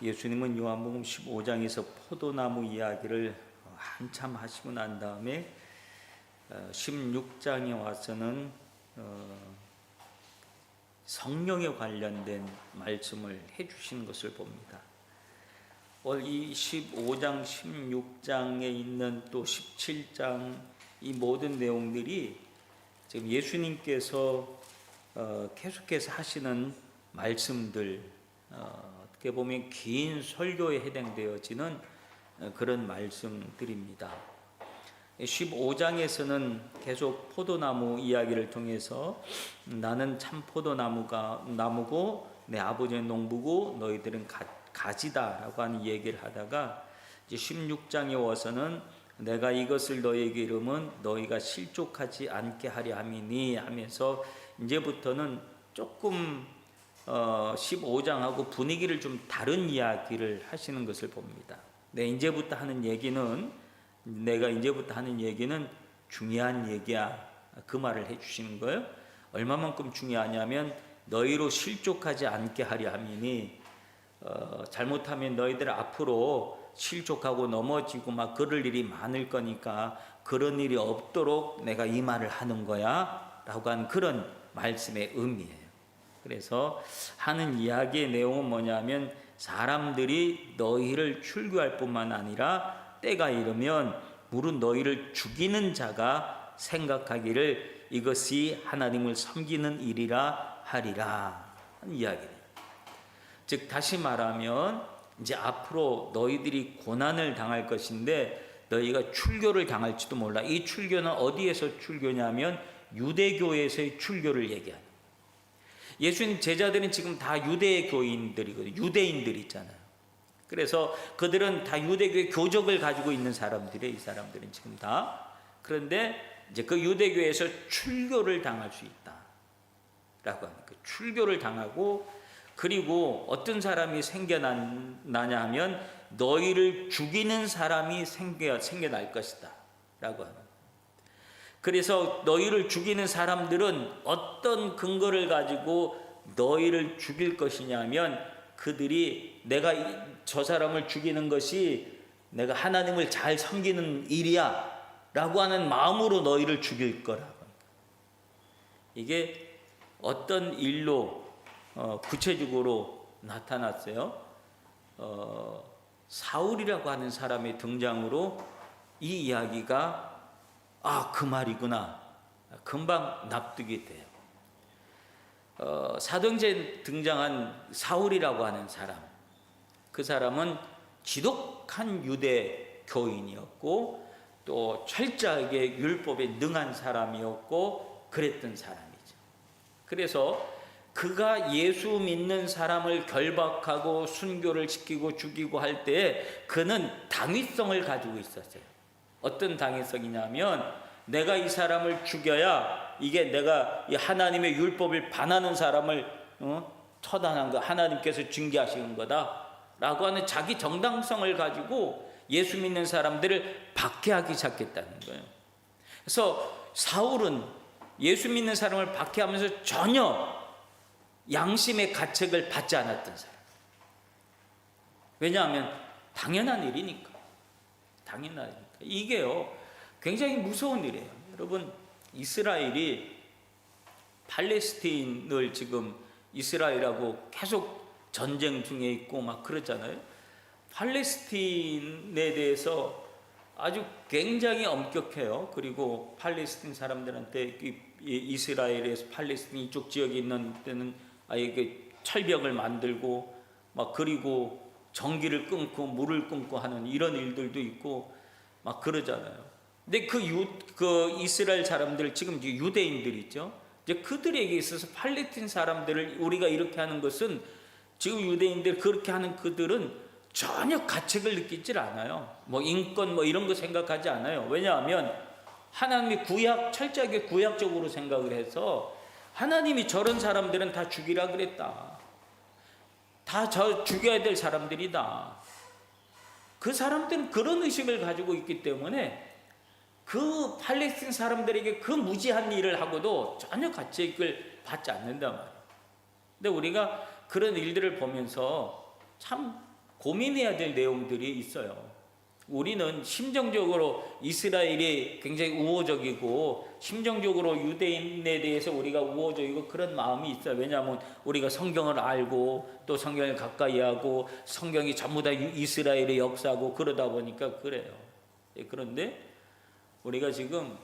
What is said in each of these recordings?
예수님은 요한복음 15장에서 포도나무 이야기를 한참 하시고 난 다음에 16장에 와서는 성령에 관련된 말씀을 해주시는 것을 봅니다. 이 15장, 16장에 있는 또 17장 이 모든 내용들이 지금 예수님께서 계속해서 하시는 말씀들, 어떻게 보면 긴 설교에 해당되어지는 그런 말씀들입니다. 15장에서는 계속 포도나무 이야기를 통해서 나는 참 포도나무고 내 아버지는 농부고 너희들은 가지다라고 하는 얘기를 하다가 이제 16장에 와서는 내가 이것을 너희에게 이르면 너희가 실족하지 않게 하려 함이니 하면서 이제부터는 조금 15장하고 분위기를 좀 다른 이야기를 하시는 것을 봅니다. 내가 이제부터 하는 얘기는 중요한 얘기야. 그 말을 해주시는 거예요. 얼마만큼 중요하냐면 너희로 실족하지 않게 하려 함이니 잘못하면 너희들 앞으로 실족하고 넘어지고 막 그럴 일이 많을 거니까 그런 일이 없도록 내가 이 말을 하는 거야 라고 하는 그런 말씀의 의미예요. 그래서 하는 이야기의 내용은 뭐냐면 사람들이 너희를 출교할 뿐만 아니라 때가 이르면 무릇 너희를 죽이는 자가 생각하기를 이것이 하나님을 섬기는 일이라 하리라 하는 이야기예요. 즉 다시 말하면 이제 앞으로 너희들이 고난을 당할 것인데 너희가 출교를 당할지도 몰라. 이 출교는 어디에서 출교냐면 유대교에서의 출교를 얘기하는. 예수님 제자들은 지금 다 유대 교인들이거든요. 유대인들 있잖아요. 그래서 그들은 다 유대교의 교적을 가지고 있는 사람들이에요. 이 사람들은 지금 다. 그런데 이제 그 유대교에서 출교를 당할 수 있다라고 하는 그 출교를 당하고 그리고 어떤 사람이 생겨나냐 하면 너희를 죽이는 사람이 생겨날 것이다 라고 하는. 그래서 너희를 죽이는 사람들은 어떤 근거를 가지고 너희를 죽일 것이냐면 그들이 내가 저 사람을 죽이는 것이 내가 하나님을 잘 섬기는 일이야 라고 하는 마음으로 너희를 죽일 거라고. 이게 어떤 일로 구체적으로 나타났어요. 사울이라고 하는 사람의 등장으로 이 이야기가 그 말이구나 금방 납득이 돼요. 사도행전에 등장한 사울이라고 하는 사람, 그 사람은 지독한 유대 교인이었고 또 철저하게 율법에 능한 사람이었고 그랬던 사람이죠. 그래서 그가 예수 믿는 사람을 결박하고 순교를 시키고 죽이고 할 때 그는 당위성을 가지고 있었어요. 어떤 당위성이냐면 내가 이 사람을 죽여야 이게 내가 이 하나님의 율법을 반하는 사람을 처단한 거 하나님께서 징계하시는 거다 라고 하는 자기 정당성을 가지고 예수 믿는 사람들을 박해하기 시작했다는 거예요. 그래서 사울은 예수 믿는 사람을 박해하면서 전혀 양심의 가책을 받지 않았던 사람. 왜냐하면 당연한 일이니까. 이게요 굉장히 무서운 일이에요. 여러분 이스라엘이 팔레스타인을 지금 이스라엘하고 계속 전쟁 중에 있고 막 그러잖아요. 팔레스타인에 대해서 아주 굉장히 엄격해요. 그리고 팔레스타인 사람들한테 이스라엘에서 팔레스타인 이쪽 지역에 있는 데는 아예 철벽을 만들고 막 그리고 전기를 끊고 물을 끊고 하는 이런 일들도 있고 막 그러잖아요. 근데 그 이스라엘 사람들 지금 유대인들 있죠. 이제 그들에게 있어서 팔레스타인 사람들을 우리가 이렇게 하는 것은 지금 유대인들 그렇게 하는 그들은 전혀 가책을 느끼질 않아요. 뭐 인권 뭐 이런 거 생각하지 않아요. 왜냐하면 하나님이 철저하게 구약적으로 생각을 해서 하나님이 저런 사람들은 다 죽이라 그랬다. 다 죽여야 될 사람들이다. 그 사람들은 그런 의식을 가지고 있기 때문에 그 팔레스타인 사람들에게 그 무지한 일을 하고도 전혀 가책을 받지 않는단 말이에요. 근데 우리가 그런 일들을 보면서 참 고민해야 될 내용들이 있어요. 우리는 심정적으로 이스라엘이 굉장히 우호적이고 심정적으로 유대인에 대해서 우리가 우호적이고 그런 마음이 있어요. 왜냐하면 우리가 성경을 알고 또 성경을 가까이 하고 성경이 전부 다 이스라엘의 역사고 그러다 보니까 그래요. 그런데 우리가 지금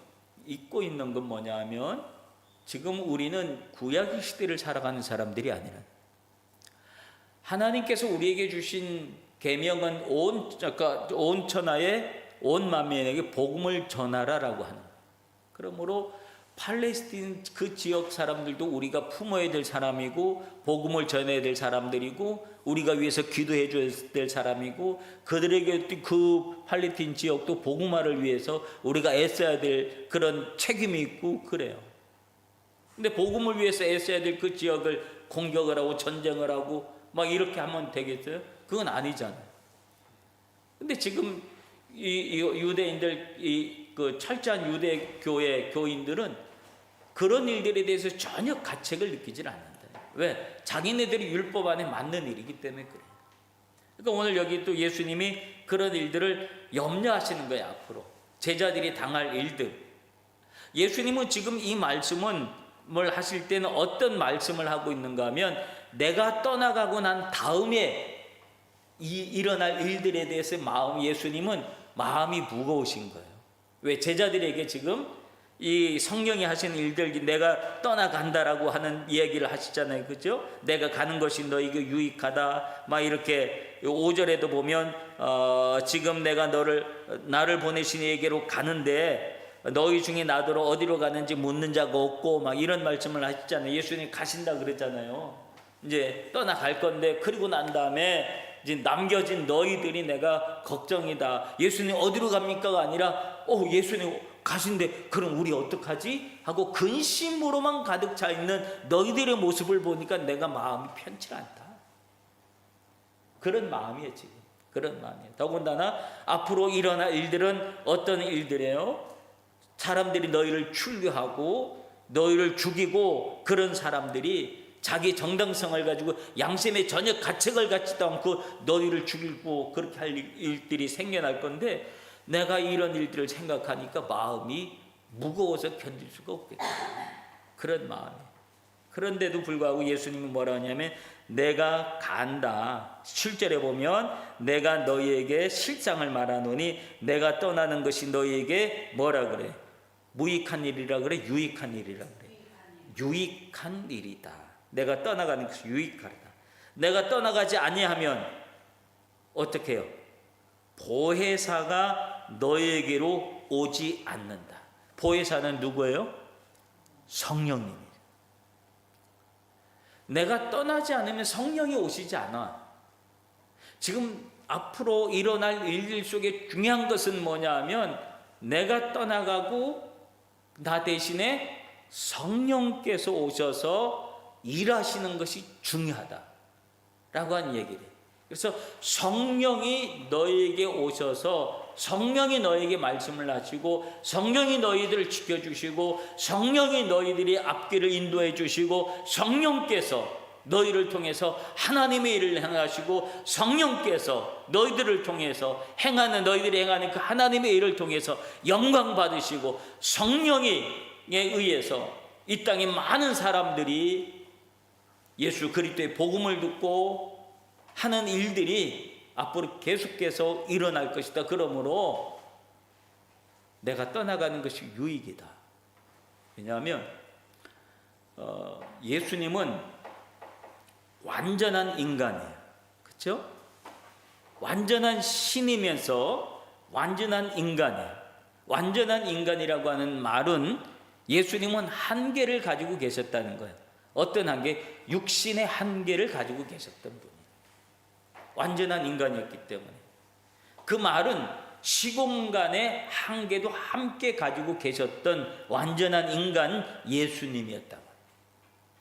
잊고 있는 건 뭐냐 하면 지금 우리는 구약 시대를 살아가는 사람들이 아니라 하나님께서 우리에게 주신 계명은 온 천하에 온 만민에게 복음을 전하라라고 하는. 그러므로 팔레스틴 그 지역 사람들도 우리가 품어야 될 사람이고 복음을 전해야 될 사람들이고 우리가 위해서 기도해 줘야 될 사람이고 그들에게 그 팔레스틴 지역도 복음화를 위해서 우리가 애써야 될 그런 책임이 있고 그래요. 근데 복음을 위해서 애써야 될 그 지역을 공격을 하고 전쟁을 하고 막 이렇게 하면 되겠어요? 그건 아니잖아요. 근데 지금 이 유대인들, 그 철저한 유대 교회 교인들은 그런 일들에 대해서 전혀 가책을 느끼질 않는다. 왜? 자기네들이 율법 안에 맞는 일이기 때문에 그래요. 그러니까 오늘 여기 또 예수님이 그런 일들을 염려하시는 거예요. 앞으로 제자들이 당할 일들. 예수님은 지금 이 말씀은 뭘 하실 때는 어떤 말씀을 하고 있는가 하면 내가 떠나가고 난 다음에 일어날 일들에 대해서 예수님은 마음이 무거우신 거예요. 왜? 제자들에게 지금 이 성령이 하시는 일들, 내가 떠나간다라고 하는 이야기를 하시잖아요. 그죠? 내가 가는 것이 너에게 유익하다. 막 이렇게 5절에도 보면 지금 내가 나를 보내신 이에게로 가는데 너희 중에 나더러 어디로 가는지 묻는 자가 없고 막 이런 말씀을 하시잖아요. 예수님 가신다 그랬잖아요. 이제 떠나갈 건데 그리고 난 다음에 이제 남겨진 너희들이 내가 걱정이다. 예수님 어디로 갑니까가 아니라 예수님 가신데 그럼 우리 어떡하지? 하고 근심으로만 가득 차 있는 너희들의 모습을 보니까 내가 마음이 편치 않다. 그런 마음이에요 지금. 그런 마음이에요. 더군다나 앞으로 일어날 일들은 어떤 일들이에요? 사람들이 너희를 출교하고 너희를 죽이고 그런 사람들이 자기 정당성을 가지고 양심에 전혀 가책을 갖지도 않고 너희를 죽이고 그렇게 할 일들이 생겨날 건데 내가 이런 일들을 생각하니까 마음이 무거워서 견딜 수가 없겠다. 그런 마음이에요. 그런데도 불구하고 예수님은 뭐라 하냐면 내가 간다. 7절에 보면 내가 너희에게 실상을 말하노니 내가 떠나는 것이 너희에게 뭐라 그래? 무익한 일이라 그래? 유익한 일이라 그래? 유익한 일이다. 내가 떠나가는 것이 유익하다. 내가 떠나가지 아니하면 어떻게 해요? 보혜사가 너에게로 오지 않는다. 보혜사는 누구예요? 성령님이에요. 내가 떠나지 않으면 성령이 오시지 않아. 지금 앞으로 일어날 일들 속에 중요한 것은 뭐냐 하면 내가 떠나가고 나 대신에 성령께서 오셔서 일하시는 것이 중요하다라고 하는 얘기를 해요. 그래서 성령이 너에게 오셔서 성령이 너에게 말씀을 하시고 성령이 너희들을 지켜주시고 성령이 너희들이 앞길을 인도해 주시고 성령께서 너희를 통해서 하나님의 일을 행하시고 성령께서 너희들을 통해서 너희들이 행하는 그 하나님의 일을 통해서 영광 받으시고 성령에 의해서 이 땅에 많은 사람들이 예수 그리스도의 복음을 듣고 하는 일들이 앞으로 계속해서 일어날 것이다. 그러므로 내가 떠나가는 것이 유익이다. 왜냐하면 예수님은 완전한 인간이에요. 그렇죠? 완전한 신이면서 완전한 인간이에요. 완전한 인간이라고 하는 말은 예수님은 한계를 가지고 계셨다는 거예요. 어떤 한계? 육신의 한계를 가지고 계셨던 분이에요. 완전한 인간이었기 때문에. 그 말은 시공간의 한계도 함께 가지고 계셨던 완전한 인간 예수님이었다.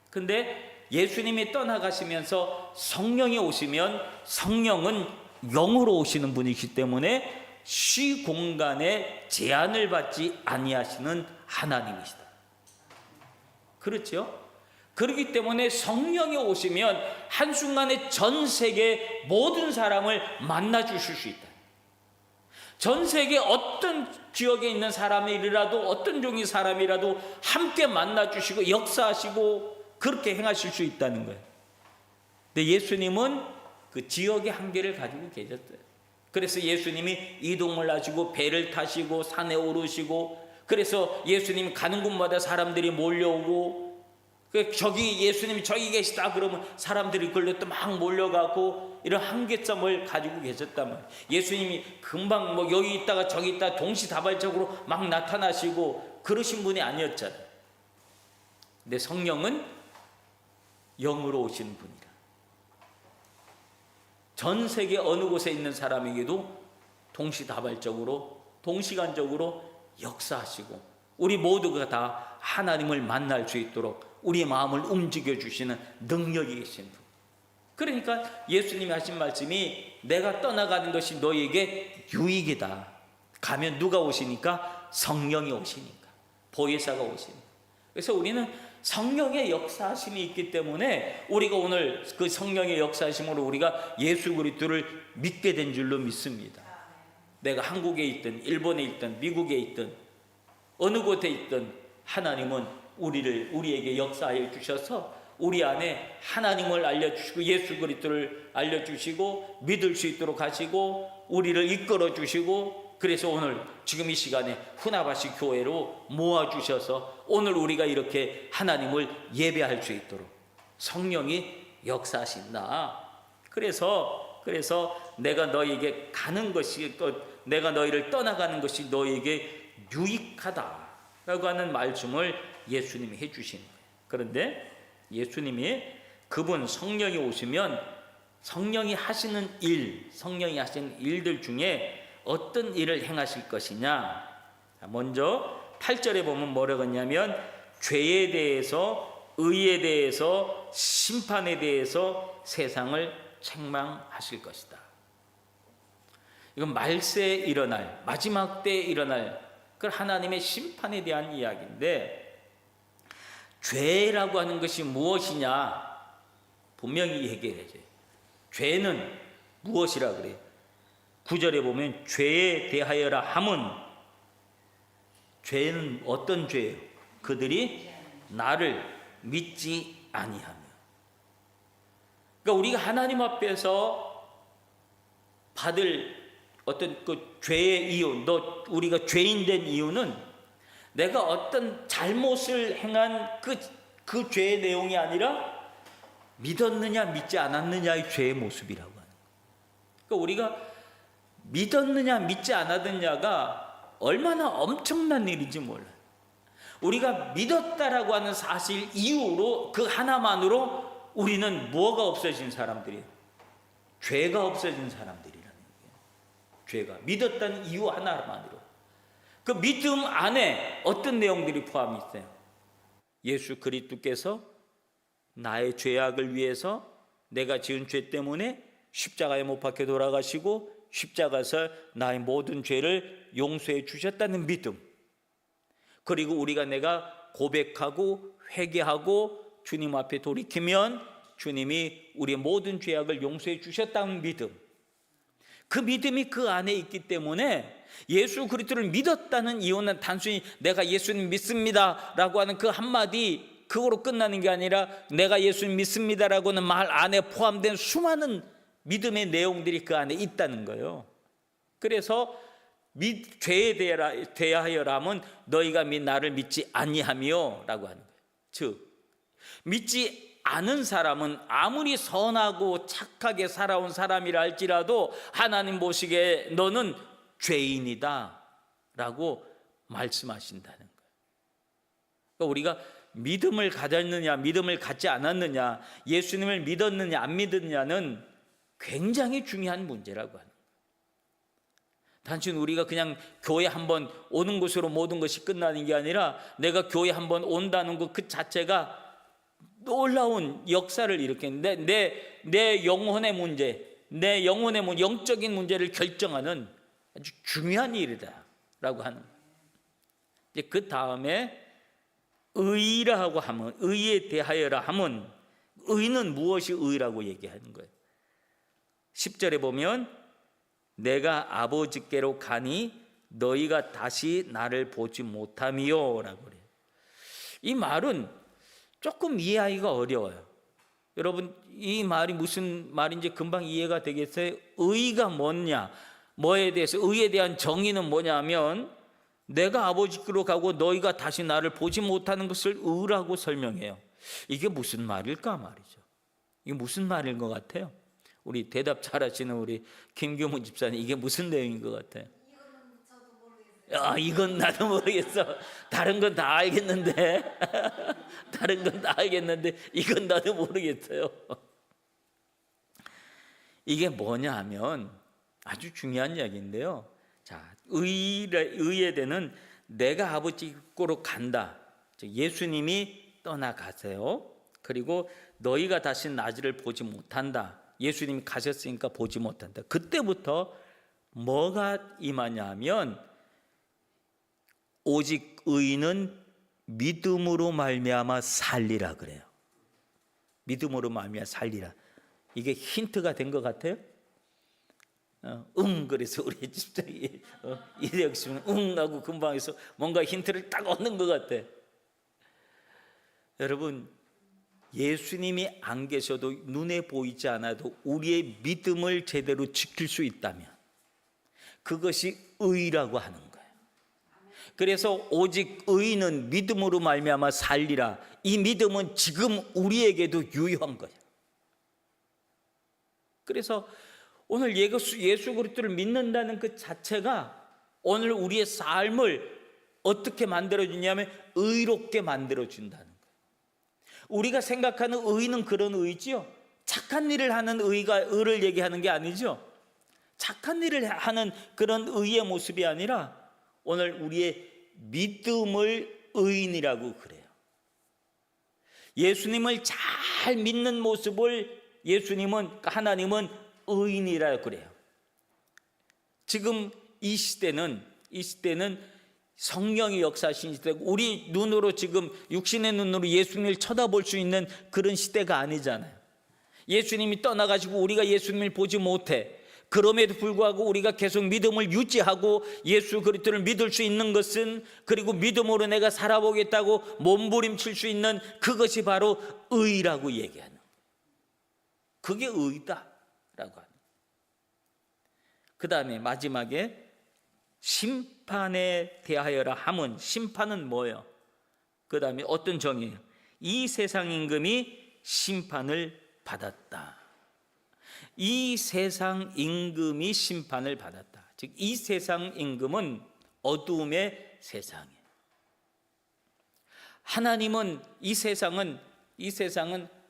근데 예수님이 떠나가시면서 성령이 오시면 성령은 영으로 오시는 분이기 때문에 시공간에 제한을 받지 아니하시는 하나님이시다. 그렇죠? 그렇기 때문에 성령이 오시면 한순간에 전 세계 모든 사람을 만나 주실 수 있다. 전 세계 어떤 지역에 있는 사람이라도 어떤 종의 사람이라도 함께 만나 주시고 역사하시고 그렇게 행하실 수 있다는 거예요. 근데 예수님은 그 지역의 한계를 가지고 계셨어요. 그래서 예수님이 이동을 하시고 배를 타시고 산에 오르시고, 그래서 예수님이 가는 곳마다 사람들이 몰려오고, 저기 예수님이 저기 계시다 그러면 사람들이 걸려 또 막 몰려가고, 이런 한계점을 가지고 계셨단 말이에요. 예수님이 금방 뭐 여기 있다가 저기 있다가 동시다발적으로 막 나타나시고 그러신 분이 아니었잖아요. 근데 성령은 영으로 오시는 분이라. 전 세계 어느 곳에 있는 사람에게도 동시다발적으로 동시간적으로 역사하시고 우리 모두가 다 하나님을 만날 수 있도록 우리 마음을 움직여 주시는 능력이 계신 분. 그러니까 예수님이 하신 말씀이 내가 떠나가는 것이 너희에게 유익이다. 가면 누가 오시니까? 성령이 오시니까, 보혜사가 오시니까. 그래서 우리는 성령의 역사하심이 있기 때문에 우리가 오늘 그 성령의 역사하심으로 우리가 예수 그리스도를 믿게 된 줄로 믿습니다. 내가 한국에 있든 일본에 있든 미국에 있든 어느 곳에 있든 하나님은 우리에게 역사하여 주셔서 우리 안에 하나님을 알려주시고 예수 그리스도를 알려주시고 믿을 수 있도록 하시고 우리를 이끌어 주시고, 그래서 오늘 지금 이 시간에 후나바시 교회로 모아주셔서 오늘 우리가 이렇게 하나님을 예배할 수 있도록 성령이 역사하신다. 그래서 내가 너희에게 가는 것이, 내가 너희를 떠나가는 것이 너희에게 유익하다라고 하는 말씀을 예수님이 해주신 거예요. 그런데 예수님이 그분 성령이 오시면 성령이 하시는 일들 중에 어떤 일을 행하실 것이냐. 먼저 8절에 보면 뭐라고 했냐면 죄에 대해서, 의에 대해서, 심판에 대해서 세상을 책망하실 것이다. 이건 말세에 일어날, 마지막 때에 일어날 그 하나님의 심판에 대한 이야기인데, 죄라고 하는 것이 무엇이냐 분명히 얘기해야죠. 죄는 무엇이라 그래요? 9절에 보면 죄에 대하여라 함은, 죄는 어떤 죄예요? 그들이 나를 믿지 아니하며. 그러니까 우리가 하나님 앞에서 받을 어떤 그 죄의 이유, 우리가 죄인 된 이유는 내가 어떤 잘못을 행한 그 죄의 내용이 아니라 믿었느냐 믿지 않았느냐의 죄의 모습이라고 하는 거예요. 그러니까 우리가 믿었느냐 믿지 않았느냐가 얼마나 엄청난 일인지 몰라요. 우리가 믿었다라고 하는 사실 이후로 그 하나만으로 우리는 뭐가 없어진 사람들이에요? 죄가 없어진 사람들이라는 거예요. 죄가 믿었다는 이유 하나만으로. 그 믿음 안에 어떤 내용들이 포함이 있어요? 예수 그리스도께서 나의 죄악을 위해서 내가 지은 죄 때문에 십자가에 못 박혀 돌아가시고 십자가에서 나의 모든 죄를 용서해 주셨다는 믿음, 그리고 내가 고백하고 회개하고 주님 앞에 돌이키면 주님이 우리의 모든 죄악을 용서해 주셨다는 믿음, 그 믿음이 그 안에 있기 때문에 예수 그리스도를 믿었다는 이유는 단순히 내가 예수님 믿습니다라고 하는 그 한마디 그거로 끝나는 게 아니라 내가 예수님 믿습니다라고는 말 안에 포함된 수많은 믿음의 내용들이 그 안에 있다는 거예요. 그래서 죄에 대하여라면 너희가 나를 믿지 아니하며 라고 하는 거예요. 즉 믿지 않은 사람은 아무리 선하고 착하게 살아온 사람이라 할지라도 하나님 보시기에 너는 죄인이다 라고 말씀하신다는 거예요. 그러니까 우리가 믿음을 가졌느냐 믿음을 갖지 않았느냐, 예수님을 믿었느냐 안 믿었느냐는 굉장히 중요한 문제라고 하는 거예요. 단순히 우리가 그냥 교회 한번 오는 것으로 모든 것이 끝나는 게 아니라 내가 교회 한번 온다는 것 그 자체가 놀라운 역사를 일으키는데 내 영혼의 문제, 영적인 문제를 결정하는 아주 중요한 일이다라고 하는. 이제 그 다음에 의라고 하면, 의에 대하여라 하면, 의는 무엇이 의라고 얘기하는 거예요? 10절에 보면 내가 아버지께로 가니 너희가 다시 나를 보지 못함이요 라고 그래요. 이 말은 조금 이해하기가 어려워요. 여러분, 이 말이 무슨 말인지 금방 이해가 되겠어요? 의가 뭐냐, 뭐에 대해서, 의에 대한 정의는 뭐냐면 내가 아버지께로 가고 너희가 다시 나를 보지 못하는 것을 의라고 설명해요. 이게 무슨 말일까 말이죠. 이게 무슨 말인 것 같아요? 우리 대답 잘하시는 우리 김규문 집사님, 이게 무슨 내용인 것 같아요? 이건 나도 모르겠어. 다른 건 다 알겠는데 다른 건 다 알겠는데 이건 나도 모르겠어요. 이게 뭐냐 하면 아주 중요한 이야기인데요. 자, 의에 대는 내가 아버지께로 간다. 예수님이 떠나가세요. 그리고 너희가 다시 나를 보지 못한다. 예수님이 가셨으니까 보지 못한다. 그때부터 뭐가 임하냐 하면 오직 의인은 믿음으로 말미암아 살리라 그래요. 믿음으로 말미암아 살리라. 이게 힌트가 된 것 같아요? 그래서 우리 집사이 이대혁 씨는 하고 금방 해서 뭔가 힌트를 딱 얻는 것 같아. 여러분, 예수님이 안 계셔도 눈에 보이지 않아도 우리의 믿음을 제대로 지킬 수 있다면 그것이 의라고 하는 거예요. 그래서 오직 의인은 믿음으로 말미암아 살리라. 이 믿음은 지금 우리에게도 유효한 거예요. 그래서 오늘 예수 그리스도를 믿는다는 그 자체가 오늘 우리의 삶을 어떻게 만들어주냐면 의롭게 만들어준다는 거예요. 우리가 생각하는 의는 그런 의지요. 착한 일을 하는 의를 얘기하는 게 아니죠. 착한 일을 하는 그런 의의 모습이 아니라 오늘 우리의 믿음을 의인이라고 그래요. 예수님을 잘 믿는 모습을 하나님은 의인이라고 그래요. 지금 이 시대는 성령이 역사하신 시대고 우리 눈으로 지금 육신의 눈으로 예수님을 쳐다볼 수 있는 그런 시대가 아니잖아요. 예수님이 떠나가시고 우리가 예수님을 보지 못해. 그럼에도 불구하고 우리가 계속 믿음을 유지하고 예수 그리스도를 믿을 수 있는 것은, 그리고 믿음으로 내가 살아보겠다고 몸부림칠 수 있는 그것이 바로 의라고 얘기하는 거예요. 그게 의다라고 하는. 그 다음에 마지막에 심판에 대하여라 함은, 심판은 뭐예요? 그 다음에 어떤 정의예요? 이 세상 임금이 심판을 받았다. 이 세상 임금이 심판을 받았다. 즉 이 세상 임금은 어두움의 세상이에요. 하나님은 이 세상은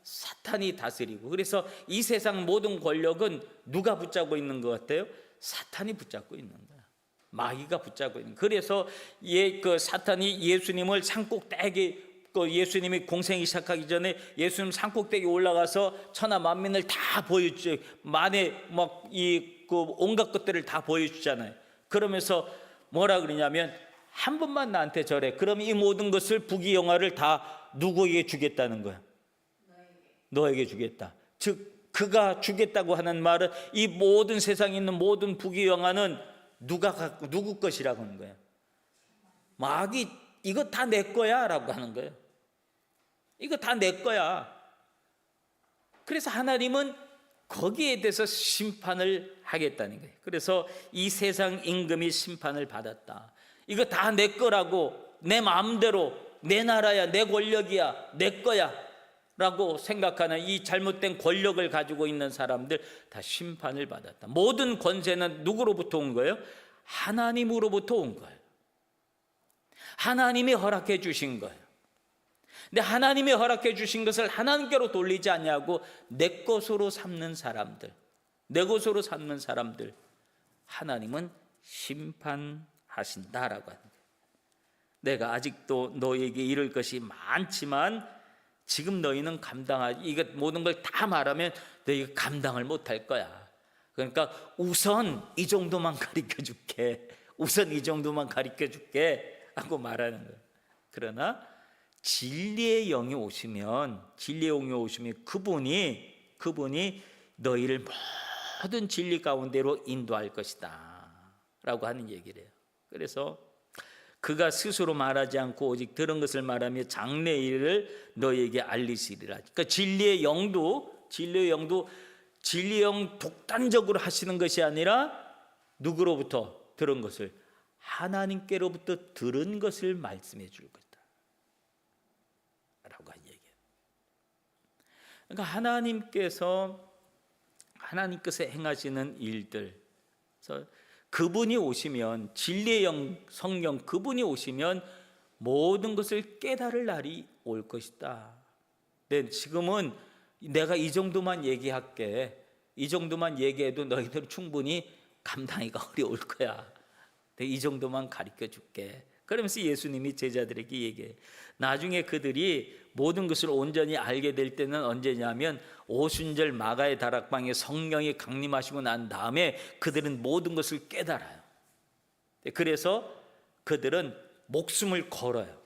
사탄이 다스리고, 그래서 이 세상 모든 권력은 누가 붙잡고 있는 것 같아요? 사탄이 붙잡고 있는 거야. 마귀가 붙잡고 있는. 그래서 그 사탄이 예수님을 산꼭대기, 예수님이 공생이 시작하기 전에 예수님 산꼭대기 올라가서 천하 만민을 다 보여주죠. 만에 온갖 것들을 다 보여주잖아요. 그러면서 뭐라 그러냐면 한 번만 나한테 절해. 그럼 이 모든 것을 부귀영화를 다 누구에게 주겠다는 거야? 너에게 주겠다. 즉 그가 주겠다고 하는 말은 이 모든 세상에 있는 모든 부귀영화는 누구 것이라고 하는 거야? 마귀, 이거 다 내 거야 라고 하는 거예요. 이거 다 내 거야. 그래서 하나님은 거기에 대해서 심판을 하겠다는 거예요. 그래서 이 세상 임금이 심판을 받았다. 이거 다 내 거라고, 내 마음대로, 내 나라야, 내 권력이야, 내 거야 라고 생각하는 이 잘못된 권력을 가지고 있는 사람들 다 심판을 받았다. 모든 권세는 누구로부터 온 거예요? 하나님으로부터 온 거예요. 하나님이 허락해 주신 거예요. 근데 하나님이 허락해 주신 것을 하나님께로 돌리지 않냐고 내 것으로 삼는 사람들, 내 것으로 삼는 사람들 하나님은 심판하신다라고 하는 거예요. 내가 아직도 너에게 이룰 것이 많지만 지금 너희는 이것 모든 걸 다 말하면 너희가 감당을 못할 거야. 그러니까 우선 이 정도만 가르쳐 줄게. 우선 이 정도만 가르쳐 줄게 하고 말하는 거예요. 그러나 진리의 영이 오시면 그분이 너희를 모든 진리 가운데로 인도할 것이다 라고 하는 얘기를 해요. 그래서 그가 스스로 말하지 않고 오직 들은 것을 말하며 장래일을 너희에게 알리시리라. 그러니까 진리의 영도 진리의 영 독단적으로 하시는 것이 아니라 누구로부터 들은 것을, 하나님께로부터 들은 것을 말씀해 줄 것이다 라고 한 얘기예요. 그러니까 하나님께서 행하시는 일들, 그래서 그분이 오시면, 진리의 영 성령 그분이 오시면 모든 것을 깨달을 날이 올 것이다. 네, 지금은 내가 이 정도만 얘기할게, 이 정도만 얘기해도 너희들 충분히 감당하기가 어려울 거야. 이 정도만 가르쳐 줄게. 그러면서 예수님이 제자들에게 얘기해. 나중에 그들이 모든 것을 온전히 알게 될 때는 언제냐면 오순절 마가의 다락방에 성령이 강림하시고 난 다음에 그들은 모든 것을 깨달아요. 그래서 그들은 목숨을 걸어요.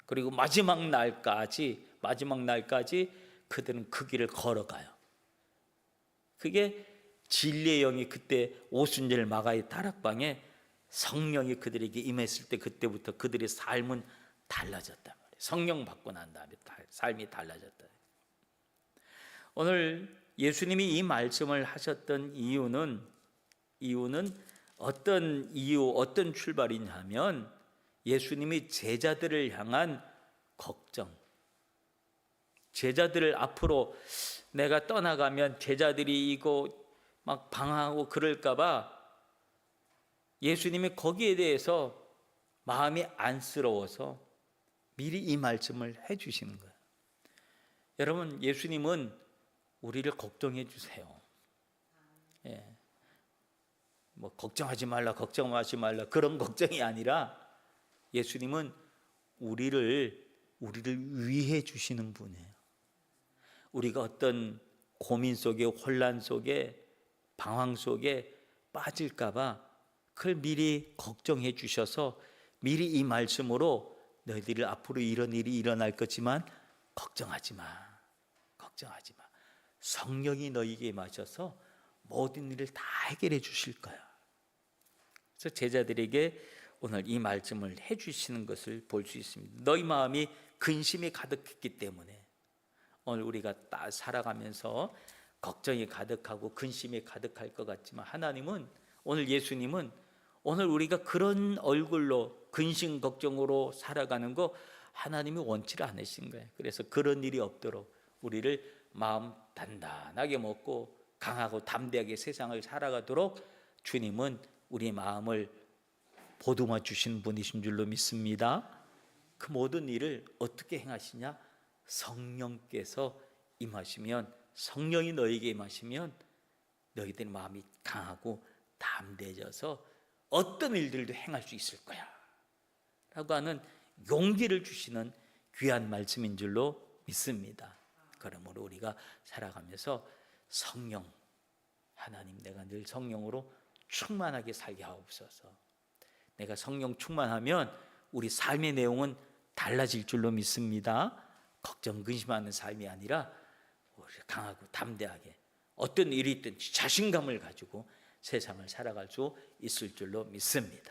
그리고 마지막 날까지 그들은 그 길을 걸어가요. 그게 진리의 영이 그때 오순절 마가의 다락방에 성령이 그들에게 임했을 때, 그때부터 그들의 삶은 달라졌단 말이에요. 성령 받고 난 다음에 삶이 달라졌다. 오늘 예수님이 이 말씀을 하셨던 이유는 어떤 출발이냐면 예수님이 제자들을 향한 걱정, 제자들을 앞으로 내가 떠나가면 제자들이 이거 막 방황하고 그럴까 봐 예수님이 거기에 대해서 마음이 안쓰러워서 미리 이 말씀을 해주시는 거예요. 여러분, 예수님은 우리를 걱정해 주세요. 예. 뭐 걱정하지 말라 그런 걱정이 아니라 예수님은 우리를 위해 주시는 분이에요. 우리가 어떤 고민 속에, 혼란 속에, 방황 속에 빠질까 봐 그걸 미리 걱정해 주셔서 미리 이 말씀으로 너희들이 앞으로 이런 일이 일어날 거지만 걱정하지 마. 성령이 너희에게 임하셔서 모든 일을 다 해결해 주실 거야. 그래서 제자들에게 오늘 이 말씀을 해 주시는 것을 볼 수 있습니다. 너희 마음이 근심이 가득했기 때문에 오늘 우리가 살아가면서 걱정이 가득하고 근심이 가득할 것 같지만 예수님은 오늘 우리가 그런 얼굴로 근심 걱정으로 살아가는 거 하나님이 원치를 않으신 거예요. 그래서 그런 일이 없도록 우리를 마음 단단하게 먹고 강하고 담대하게 세상을 살아가도록 주님은 우리 마음을 보듬어 주신 분이신 줄로 믿습니다. 그 모든 일을 어떻게 행하시냐? 성령께서 임하시면, 성령이 너에게 임하시면 너희들 마음이 강하고 담대해져서 어떤 일들도 행할 수 있을 거야 라고 하는 용기를 주시는 귀한 말씀인 줄로 믿습니다. 그러므로 우리가 살아가면서 성령, 하나님, 내가 늘 성령으로 충만하게 살게 하옵소서. 내가 성령 충만하면 우리 삶의 내용은 달라질 줄로 믿습니다. 걱정, 근심하는 삶이 아니라 우리가 강하고 담대하게 어떤 일이 있든지 자신감을 가지고 세상을 살아갈 수 있을 줄로 믿습니다.